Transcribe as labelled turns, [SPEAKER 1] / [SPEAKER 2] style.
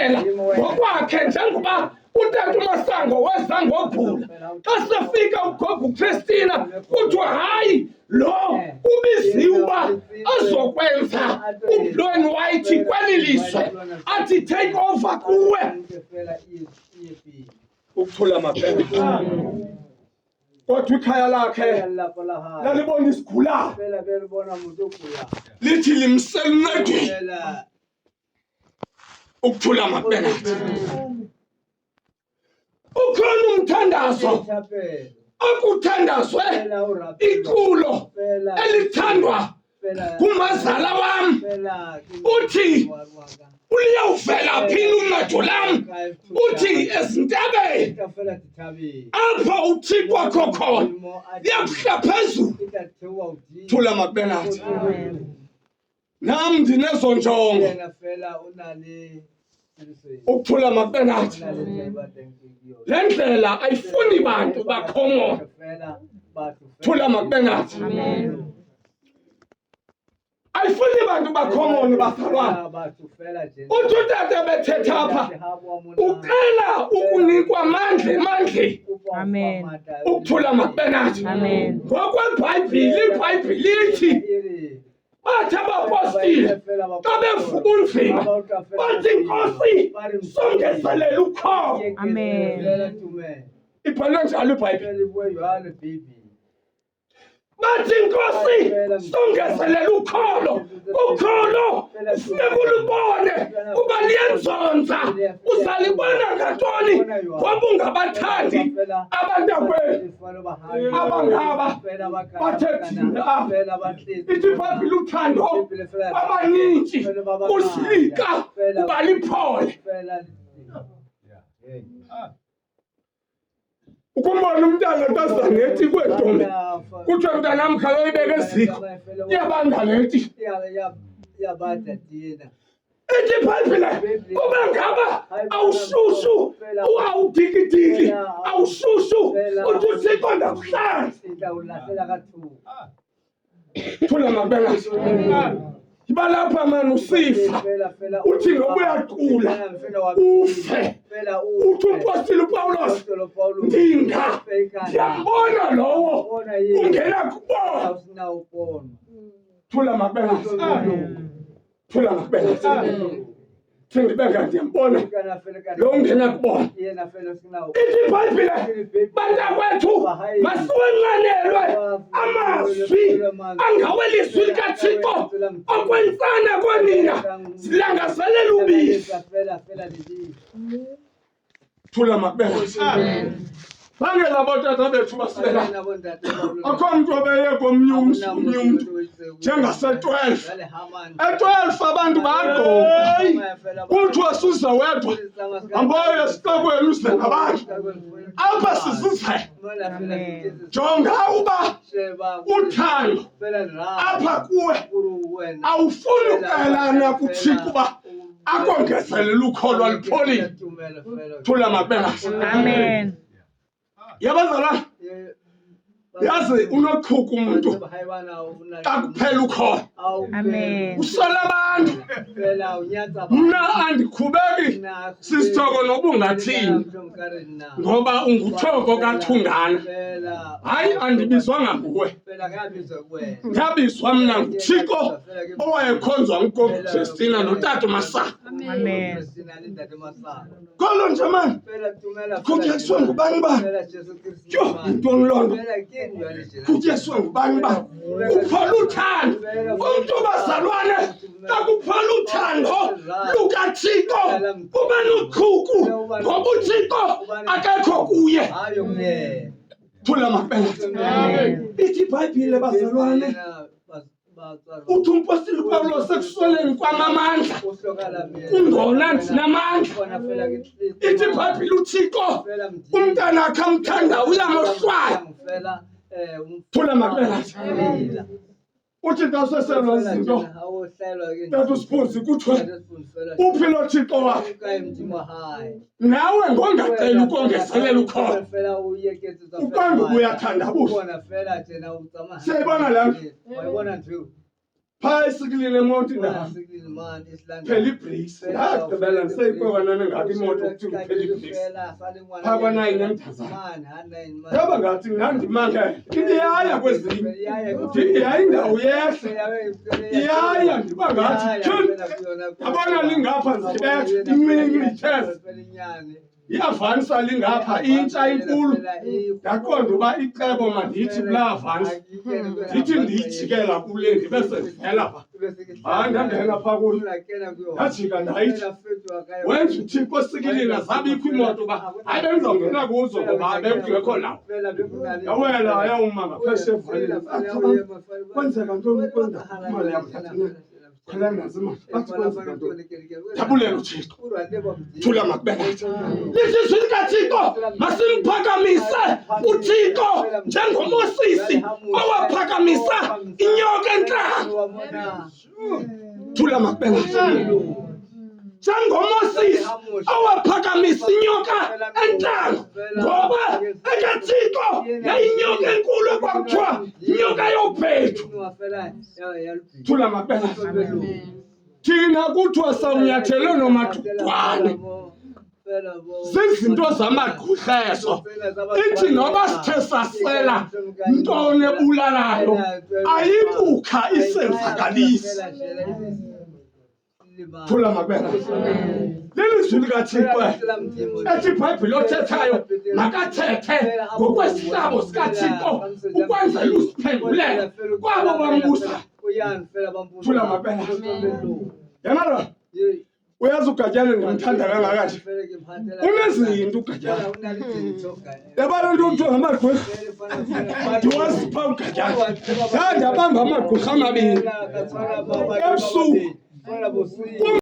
[SPEAKER 1] uyaphela ngokwakhe njengoba utata uMasango weza ngobhula. Xa sifika uGogo Christina kuthiwa hayi lo ubiziwe uba azokwenza uBlue and White kweli lizwe athi take over kuwe. Ukuthula mabhele. Kodwa ikhaya lakhe lalibona isigula lithi limseluncedweni. Ukuthula mabhele. Ukhona umthandazo akuthandazwe iculo elithandwa kumazala wam uthi uliyawuvela phini uncedo lam uthi ezintabeni apho uThixo khona liyakuhla phezulu. Thula mabenathi nam ndinezo njongo. Ukuthula mabenathi le ndlela ayifuni bantu bakhomona. Thula mabenathi ayifuni bantu bakhomona bazalwane. Uthi utata bethetha apha uqala ukunikwa amandla.
[SPEAKER 2] Amen.
[SPEAKER 1] Ukuthula mabenathi
[SPEAKER 2] Amen.
[SPEAKER 1] ngokwebhayibhile ibhayibhile ithi bathi abapostile xa bevuka ulvima bathi Nkosi songezelela ukholo.
[SPEAKER 2] Amen.
[SPEAKER 1] Ibhalwe njalo ibhayibhile. Bathi Nkosi songezelela ukholo. Ukholo funeka ulubone uba liyenzonza. Uzalibona ngantoni ngoba ungabathandi abantakwenu abangaba bathe thina apha. Ithi ibhayibhile uthando abaninzi usilika uba liphole. Ukumbona umntana kazanethi kweDome kuthiwa mntanam khawuyibeke eziko iyabanda lethi. Ithi ibhayibhile kuba ngaba awushushu awudikidiki awushushu uthi uThixo ndakuhlanza. Thula mabenathi ibalapha mani usifa uthi ngoba uyaqula ufe. Uthi umpostile uPawulos ndinga ndiyambona lowo ungena kubona. Thula mabenathi thula mabenathi sendibe ngathi ndiyambona lo ungena kubona. Ithi ibhayibhile bantakwethu masiwenqanelwe amazwi angawelizwi likaThixo okwentsana konina silangazelela ubisi. Thula mabenathi bangela botata bethu basela akho mntu obeye komnye umntu njengase-12 e-12 abantu bagqoka kuthiwa suze wedwa hamboyo esixekweni uze nabantu apha sizuze. Jonga uba uthando apha kuwe awufuni uqelana kuThixo uba akongezelela ukholo alupholile. Thula mabenathi.
[SPEAKER 2] Amen.
[SPEAKER 1] Yabazalwane yazi unoqhuku umuntu xa kuphela ukholo.
[SPEAKER 2] Amen.
[SPEAKER 1] Usola abantu. Mna andikhubeki sisithoko noba ungathini ngoba unguthoko kathungana. Hayi andibizwanga nguwe ndabizwa mna nguThixo owayekhonzwa nguGogo Christina notata uMasango.
[SPEAKER 2] Amen.
[SPEAKER 1] Kolo nje mani kutyeswe ngubani bani yho yintoni loo nto kutyeswe ngubani bani kuphola uthando umntu bazalwane xa kuphola uthando lukaThixo kuba noqhuku ngoba uThixo akekho kuye. Thula mabenathi ithi ibhayibhile bazalwane uthi umpostile uPawulos ekusweleni kwamamandla ungona ndinamandla. Ithi ibhayibhile uThixo umntana akhe amthanda uyamohlwaya. Thula mabenathi uthi xa seselwa izinto tata uSiphozi kuthiwe uphi lo Thixo wakhe nawe ngongaceli ukongezelela ukholo uqonda uba uyathandabuza. Siyayibona le nto Phaa isikilini emoto indaba. Phela ibreaks. Ndagqibela ndiseyikwekanane ngathi imoto kuthiwa kuphela ibreaks. Phaa kwanayini emthazana. Yaba ngathi ndandimangele. Indiyaya kwezinye. Ndiyaya indawo yehle. Iyaya ndiba ngathi abona lingapha ndizibethe iminye ithethe. Iavansa lingapha intsha inkulu. Ndaqonda uba icebo mandithi kulaa avansa. Ndithi ndiyijikela kule ndibe sendivela pha. Hayi ndangena phaa kuyo. Ndajika ndayithi wenza uThixo esikilini azabikho imoto uba hayi bendizawungena kuzo ngoba bekungekho lawo. Yawela ayawuma ngaphesheya evaleni. Kwenzeka ntoni kwenza imali yam khwela ndazimali. Thabulela uThixo. Thula makubekathe. Lizizwi likaThixo masimphakamise uThixo njengoMosisi owaphakamisa inyoka entlanga. Thula makubekathe. NjengoMosisi owaphakamisa inyoka entlanga ngoba ekaThixo yayinyoka enkulu ekwakuthiwa inyoka yophethu. Thula makubekathe. Thina kuthiwa sawunyathelwe nomadukwane. Zizinto zamagqwirha ezo. Ithi noba sithe sasela ntoni ebulalayo ayibukha isenzakalise. Thula makubekathe. Lilizwi likaThixo ethi iBhayibhile othethayo makathethe ngokwesihlabo sikaThixo ukwenzela usiphendulela kwabo bambusa. Thula makubekathe. Yena uyazi uGatyana ndimthanda kangakade. Unezinto uGatyana. Yabona into kuthiwa ngamagqwirha. Ndiwazipha uGatyana. Ndabamba amagqwirha amabini ebusuku.